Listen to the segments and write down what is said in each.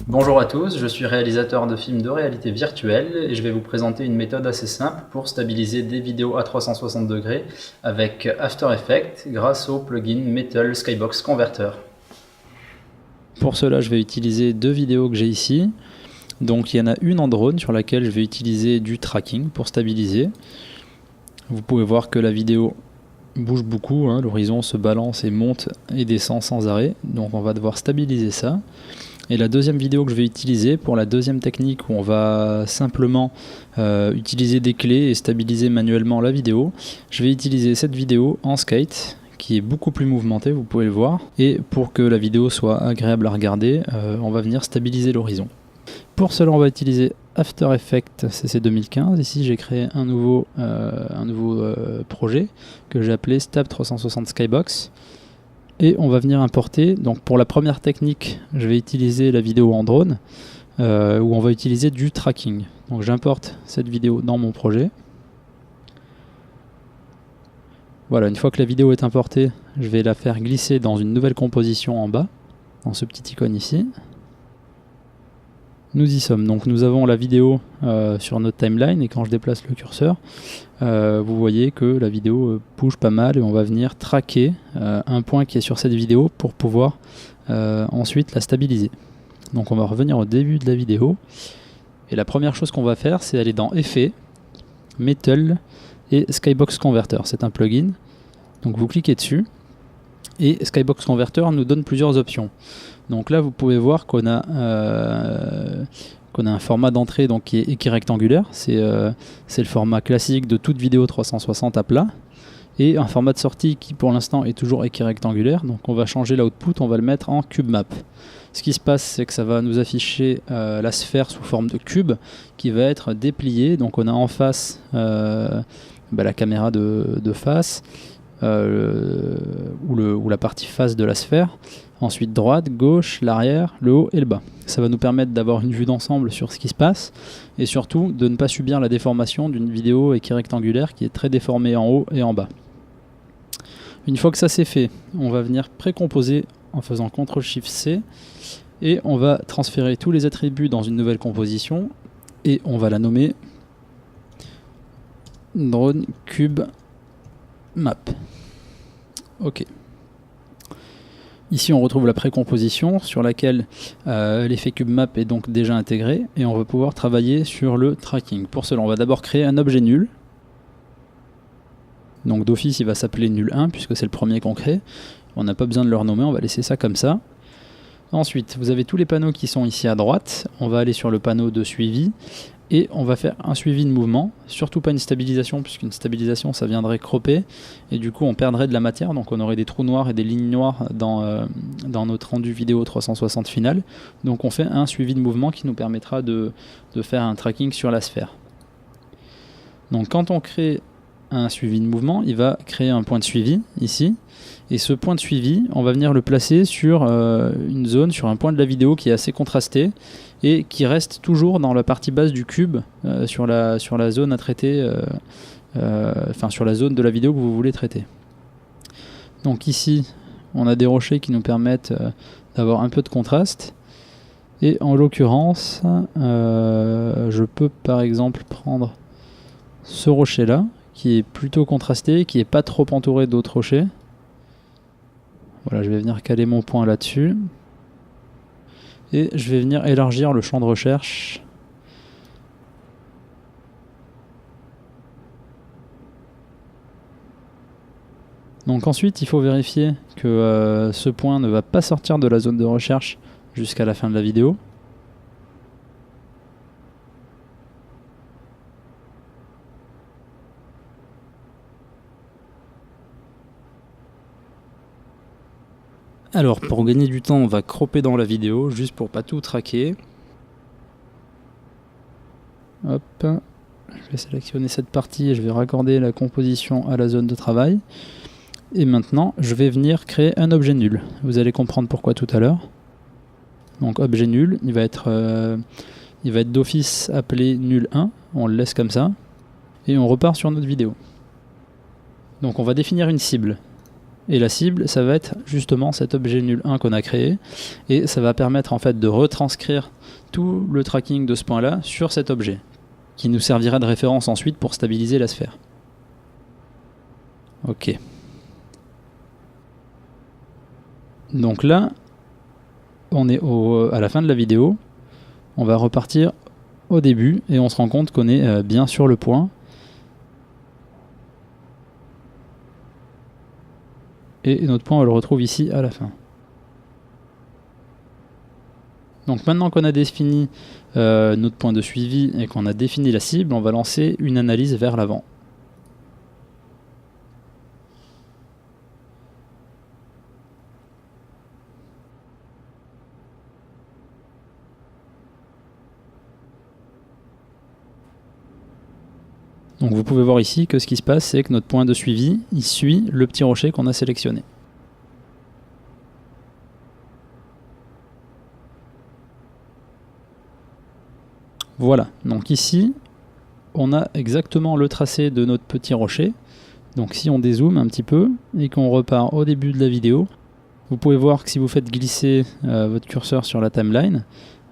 Bonjour à tous, je suis réalisateur de films de réalité virtuelle et je vais vous présenter une méthode assez simple pour stabiliser des vidéos à 360 degrés avec After Effects grâce au plugin Metal Skybox Converter. Pour cela, je vais utiliser deux vidéos que j'ai ici. Donc il y en a une en drone sur laquelle je vais utiliser du tracking pour stabiliser. Vous pouvez voir que la vidéo bouge beaucoup, l'horizon se balance et monte et descend sans arrêt. Donc on va devoir stabiliser ça. Et la deuxième vidéo que je vais utiliser pour la deuxième technique où on va simplement utiliser des clés et stabiliser manuellement la vidéo, je vais utiliser cette vidéo en skate qui est beaucoup plus mouvementée, vous pouvez le voir. Et pour que la vidéo soit agréable à regarder, on va venir stabiliser l'horizon. Pour cela, on va utiliser After Effects CC 2015. Ici, j'ai créé un nouveau projet que j'ai appelé Stab 360 Skybox. Et on va venir importer, donc pour la première technique, je vais utiliser la vidéo en drone, où on va utiliser du tracking. Donc j'importe cette vidéo dans mon projet. Voilà, une fois que la vidéo est importée, je vais la faire glisser dans une nouvelle composition en bas, dans ce petit icône ici. Nous y sommes, donc nous avons la vidéo sur notre timeline et quand je déplace le curseur, vous voyez que la vidéo bouge pas mal et on va venir traquer un point qui est sur cette vidéo pour pouvoir ensuite la stabiliser. Donc on va revenir au début de la vidéo et la première chose qu'on va faire, c'est aller dans Effets, Metal et Skybox Converter. C'est un plugin, donc vous cliquez dessus et Skybox Converter nous donne plusieurs options. Donc là vous pouvez voir qu'on a un format d'entrée donc qui est équirectangulaire, c'est le format classique de toute vidéo 360 à plat, et un format de sortie qui pour l'instant est toujours équirectangulaire. Donc on va changer l'output, on va le mettre en cube map. Ce qui se passe, c'est que ça va nous afficher la sphère sous forme de cube qui va être dépliée. Donc on a en face la caméra de face, ou la partie face de la sphère. Ensuite droite, gauche, l'arrière, le haut et le bas. Ça va nous permettre d'avoir une vue d'ensemble sur ce qui se passe et surtout de ne pas subir la déformation d'une vidéo équirectangulaire qui est très déformée en haut et en bas. Une fois que ça c'est fait, on va venir précomposer en faisant CTRL-SHIFT-C et on va transférer tous les attributs dans une nouvelle composition et on va la nommer Drone Cube Map. Ok. Ici on retrouve la précomposition sur laquelle l'effet cube map est donc déjà intégré et on va pouvoir travailler sur le tracking. Pour cela on va d'abord créer un objet nul. Donc d'office il va s'appeler nul 1 puisque c'est le premier qu'on crée. On n'a pas besoin de le renommer, on va laisser ça comme ça. Ensuite vous avez tous les panneaux qui sont ici à droite. On va aller sur le panneau de suivi et on va faire un suivi de mouvement, surtout pas une stabilisation puisqu'une stabilisation ça viendrait cropper et du coup on perdrait de la matière, donc on aurait des trous noirs et des lignes noires dans notre rendu vidéo 360 final. Donc on fait un suivi de mouvement qui nous permettra de faire un tracking sur la sphère. Donc quand on crée un suivi de mouvement, il va créer un point de suivi ici, et ce point de suivi on va venir le placer sur une zone, sur un point de la vidéo qui est assez contrasté et qui reste toujours dans la partie basse du cube, sur la zone à traiter, sur la zone de la vidéo que vous voulez traiter. Donc ici on a des rochers qui nous permettent d'avoir un peu de contraste, et en l'occurrence je peux par exemple prendre ce rocher là qui est plutôt contrasté, qui n'est pas trop entouré d'autres rochers. Voilà, je vais venir caler mon point là-dessus. Et je vais venir élargir le champ de recherche. Donc ensuite, il faut vérifier que ce point ne va pas sortir de la zone de recherche jusqu'à la fin de la vidéo. Alors pour gagner du temps, on va cropper dans la vidéo, juste pour pas tout traquer. Hop, je vais sélectionner cette partie et je vais raccorder la composition à la zone de travail. Et maintenant, je vais venir créer un objet nul. Vous allez comprendre pourquoi tout à l'heure. Donc objet nul, il va être d'office appelé nul 1, on le laisse comme ça. Et on repart sur notre vidéo. Donc on va définir une cible. Et la cible, ça va être justement cet objet nul 1 qu'on a créé, et ça va permettre en fait de retranscrire tout le tracking de ce point-là sur cet objet, qui nous servira de référence ensuite pour stabiliser la sphère. Ok. Donc là, on est à la fin de la vidéo, on va repartir au début et on se rend compte qu'on est bien sur le point. Et notre point on le retrouve ici à la fin. Donc maintenant qu'on a défini notre point de suivi et qu'on a défini la cible, on va lancer une analyse vers l'avant. Donc vous pouvez voir ici que ce qui se passe, c'est que notre point de suivi, il suit le petit rocher qu'on a sélectionné. Voilà, donc ici, on a exactement le tracé de notre petit rocher. Donc si on dézoome un petit peu et qu'on repart au début de la vidéo, vous pouvez voir que si vous faites glisser votre curseur sur la timeline,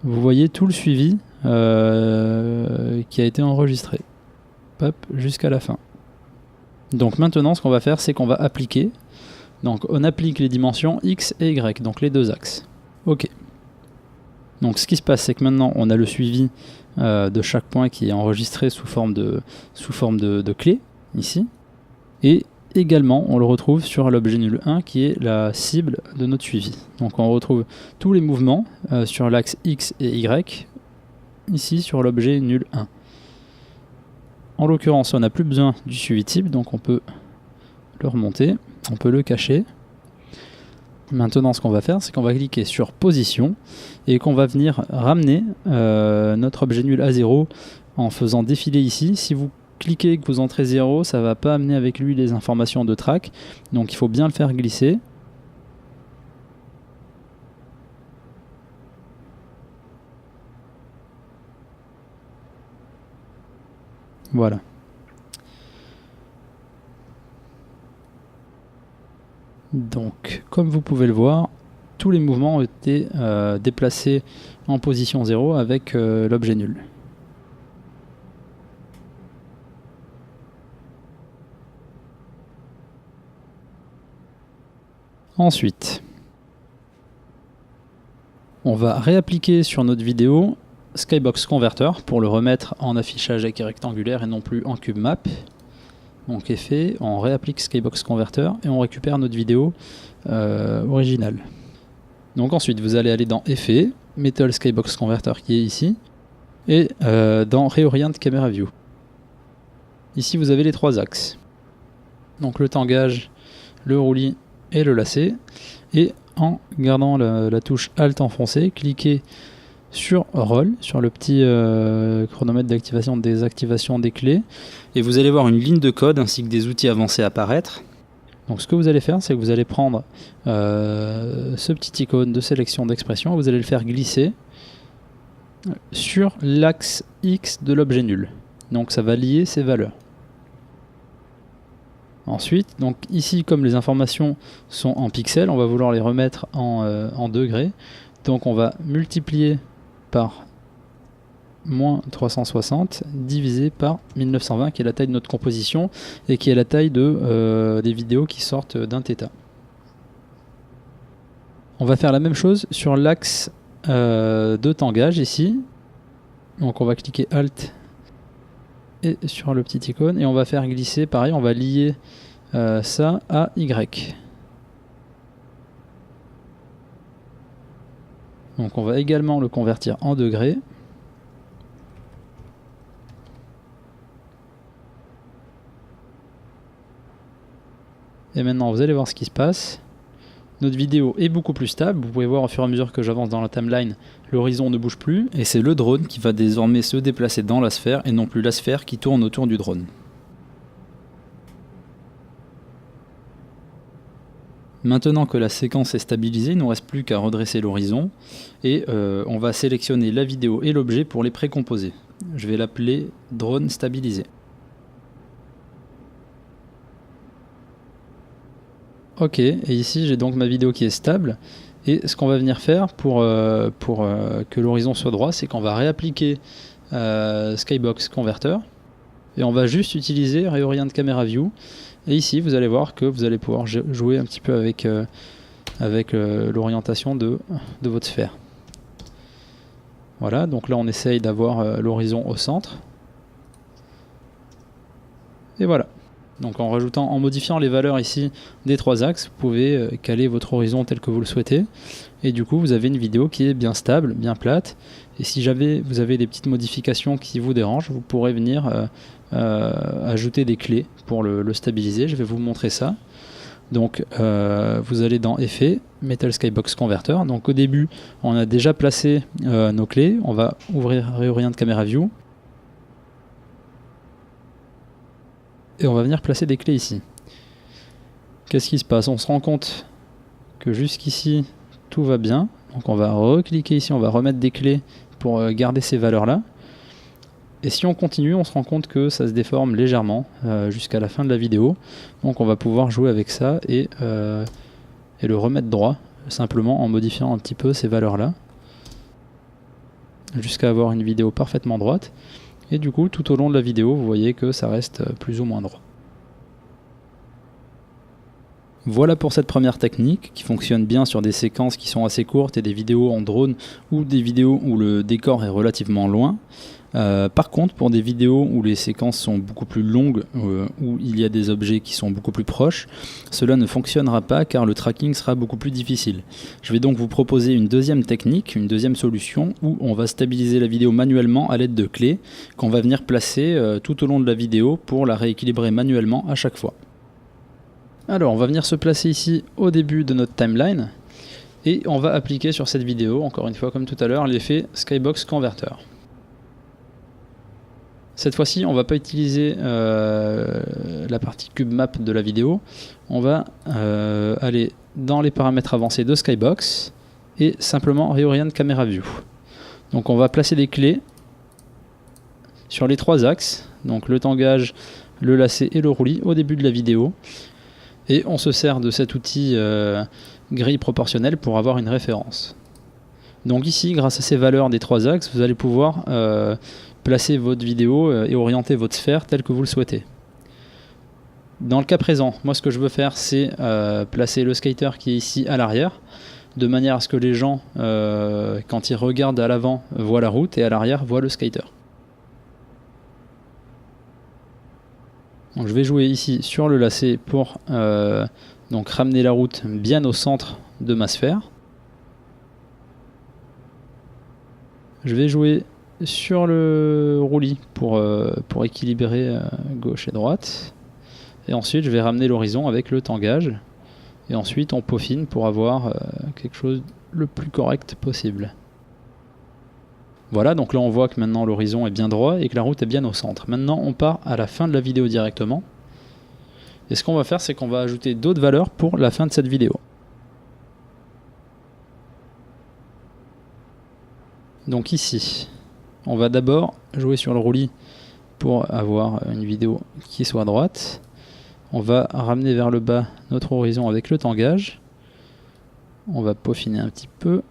vous voyez tout le suivi qui a été enregistré. Hop, jusqu'à la fin. Donc maintenant, ce qu'on va faire, c'est qu'on va appliquer. Donc on applique les dimensions X et Y, donc les deux axes. Ok. Donc ce qui se passe, c'est que maintenant, on a le suivi de chaque point qui est enregistré sous forme de clé, ici. Et également, on le retrouve sur l'objet nul 1, qui est la cible de notre suivi. Donc on retrouve tous les mouvements sur l'axe X et Y, ici sur l'objet nul 1. En l'occurrence, on n'a plus besoin du suivi type, donc on peut le remonter, on peut le cacher. Maintenant, ce qu'on va faire, c'est qu'on va cliquer sur position et qu'on va venir ramener notre objet nul à 0 en faisant défiler ici. Si vous cliquez et que vous entrez 0, ça ne va pas amener avec lui les informations de track, donc il faut bien le faire glisser. Voilà. Donc, comme vous pouvez le voir, tous les mouvements ont été déplacés en position 0 avec l'objet nul. Ensuite, on va réappliquer sur notre vidéo Skybox Converter pour le remettre en affichage équirrectangulaire et non plus en cube map. Donc effet, on réapplique Skybox Converter et on récupère notre vidéo originale. Donc ensuite vous allez aller dans Effet, Metal Skybox Converter qui est ici, et dans Reorient Camera View. Ici vous avez les trois axes. Donc le tangage, le roulis et le lacet. Et en gardant la touche Alt enfoncée, cliquez sur Roll, sur le petit chronomètre d'activation désactivation des clés, et vous allez voir une ligne de code ainsi que des outils avancés apparaître. Donc ce que vous allez faire, c'est que vous allez prendre ce petit icône de sélection d'expression et vous allez le faire glisser sur l'axe X de l'objet nul. Donc ça va lier ces valeurs. Ensuite, donc ici comme les informations sont en pixels, on va vouloir les remettre en degrés. Donc on va multiplier par moins 360 divisé par 1920 qui est la taille de notre composition et qui est la taille des vidéos qui sortent d'un θ. On va faire la même chose sur l'axe de tangage ici. Donc on va cliquer Alt et sur le petit icône et on va faire glisser, pareil, on va lier ça à Y. Donc on va également le convertir en degrés. Et maintenant vous allez voir ce qui se passe. Notre vidéo est beaucoup plus stable, vous pouvez voir au fur et à mesure que j'avance dans la timeline, l'horizon ne bouge plus, et c'est le drone qui va désormais se déplacer dans la sphère et non plus la sphère qui tourne autour du drone. Maintenant que la séquence est stabilisée, il ne nous reste plus qu'à redresser l'horizon et on va sélectionner la vidéo et l'objet pour les précomposer. Je vais l'appeler drone stabilisé. OK, et ici j'ai donc ma vidéo qui est stable. Et ce qu'on va venir faire pour que l'horizon soit droit, c'est qu'on va réappliquer Skybox Converter. Et on va juste utiliser Reorient Camera View. Et ici, vous allez voir que vous allez pouvoir jouer un petit peu avec, l'orientation de votre sphère. Voilà, donc là on essaye d'avoir l'horizon au centre. Et voilà. Donc en modifiant les valeurs ici des 3 axes, vous pouvez caler votre horizon tel que vous le souhaitez. Et du coup, vous avez une vidéo qui est bien stable, bien plate. Et si vous avez des petites modifications qui vous dérangent, vous pourrez venir ajouter des clés pour le stabiliser. Je vais vous montrer ça. Donc vous allez dans Effets, Metal Skybox Converter. Donc au début, on a déjà placé nos clés. On va ouvrir Reorient Camera View. Et on va venir placer des clés ici. Qu'est-ce qui se passe? On se rend compte que jusqu'ici, tout va bien. Donc on va recliquer ici, on va remettre des clés pour garder ces valeurs-là. Et si on continue, on se rend compte que ça se déforme légèrement jusqu'à la fin de la vidéo. Donc on va pouvoir jouer avec ça et le remettre droit, simplement en modifiant un petit peu ces valeurs-là, jusqu'à avoir une vidéo parfaitement droite. Et du coup, tout au long de la vidéo, vous voyez que ça reste plus ou moins droit. Voilà pour cette première technique qui fonctionne bien sur des séquences qui sont assez courtes et des vidéos en drone ou des vidéos où le décor est relativement loin. Par contre, pour des vidéos où les séquences sont beaucoup plus longues, où il y a des objets qui sont beaucoup plus proches, cela ne fonctionnera pas car le tracking sera beaucoup plus difficile. Je vais donc vous proposer une deuxième technique, une deuxième solution où on va stabiliser la vidéo manuellement à l'aide de clés qu'on va venir placer tout au long de la vidéo pour la rééquilibrer manuellement à chaque fois. Alors on va venir se placer ici au début de notre timeline et on va appliquer sur cette vidéo, encore une fois comme tout à l'heure, l'effet Skybox Converter. Cette fois-ci, on ne va pas utiliser la partie cube map de la vidéo. On va aller dans les paramètres avancés de Skybox et simplement Reorient Camera View. Donc on va placer des clés sur les 3 axes, donc le tangage, le lacet et le roulis au début de la vidéo. Et on se sert de cet outil grille proportionnelle pour avoir une référence. Donc ici, grâce à ces valeurs des 3 axes, vous allez pouvoir placer votre vidéo et orienter votre sphère telle que vous le souhaitez. Dans le cas présent, moi ce que je veux faire, c'est placer le skater qui est ici à l'arrière, de manière à ce que les gens, quand ils regardent à l'avant, voient la route et à l'arrière voient le skater. Donc je vais jouer ici sur le lacet pour donc ramener la route bien au centre de ma sphère. Je vais jouer sur le roulis pour équilibrer gauche et droite. Et ensuite je vais ramener l'horizon avec le tangage. Et ensuite on peaufine pour avoir quelque chose le plus correct possible. Voilà, donc là on voit que maintenant l'horizon est bien droit et que la route est bien au centre. Maintenant on part à la fin de la vidéo directement. Et ce qu'on va faire, c'est qu'on va ajouter d'autres valeurs pour la fin de cette vidéo. Donc ici, on va d'abord jouer sur le roulis pour avoir une vidéo qui soit droite. On va ramener vers le bas notre horizon avec le tangage. On va peaufiner un petit peu.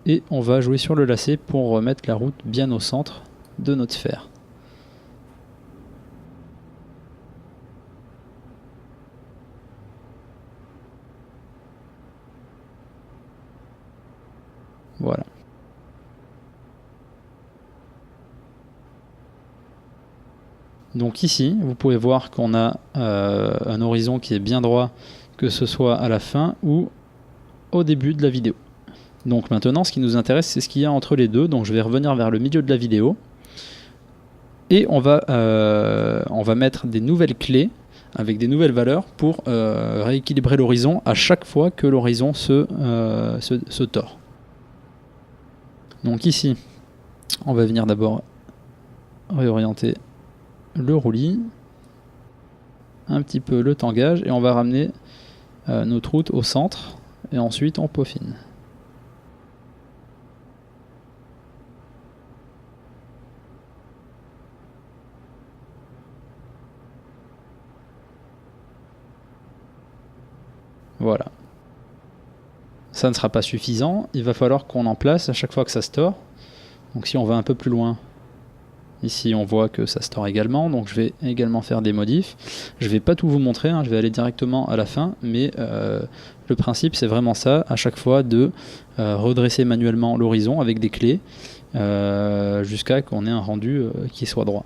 Et on va jouer sur le lacet pour remettre la route bien au centre de notre sphère. Voilà. Donc ici, vous pouvez voir qu'on a un horizon qui est bien droit, que ce soit à la fin ou au début de la vidéo. Donc maintenant, ce qui nous intéresse, c'est ce qu'il y a entre les deux. Donc je vais revenir vers le milieu de la vidéo. Et on va mettre des nouvelles clés avec des nouvelles valeurs pour rééquilibrer l'horizon à chaque fois que l'horizon se tord. Donc ici, on va venir d'abord réorienter le roulis, un petit peu le tangage, et on va ramener notre route au centre, et ensuite on peaufine. Voilà. Ça ne sera pas suffisant, il va falloir qu'on en place à chaque fois que ça store. Donc si on va un peu plus loin, ici on voit que ça store également, donc je vais également faire des modifs. Je vais pas tout vous montrer, hein, je vais aller directement à la fin, mais le principe c'est vraiment ça, à chaque fois de redresser manuellement l'horizon avec des clés, jusqu'à qu'on ait un rendu qui soit droit.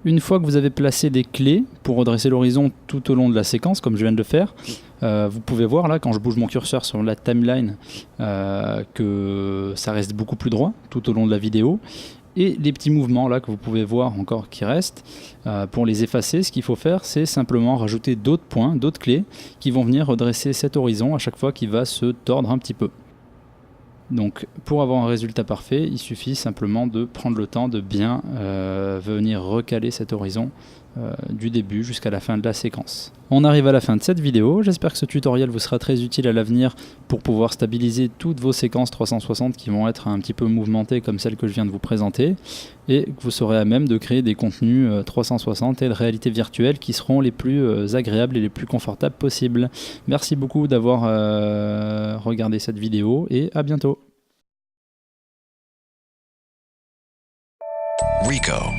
Une fois que vous avez placé des clés pour redresser l'horizon tout au long de la séquence, comme je viens de le faire, vous pouvez voir là, quand je bouge mon curseur sur la timeline, que ça reste beaucoup plus droit tout au long de la vidéo. Et les petits mouvements là que vous pouvez voir encore qui restent, pour les effacer, ce qu'il faut faire, c'est simplement rajouter d'autres points, d'autres clés, qui vont venir redresser cet horizon à chaque fois qu'il va se tordre un petit peu. Donc pour avoir un résultat parfait, il suffit simplement de prendre le temps de bien venir recaler cet horizon du début jusqu'à la fin de la séquence. On arrive à la fin de cette vidéo, j'espère que ce tutoriel vous sera très utile à l'avenir pour pouvoir stabiliser toutes vos séquences 360 qui vont être un petit peu mouvementées comme celle que je viens de vous présenter, et que vous serez à même de créer des contenus 360 et de réalité virtuelle qui seront les plus agréables et les plus confortables possibles. Merci beaucoup d'avoir regardé cette vidéo et à bientôt. Rico.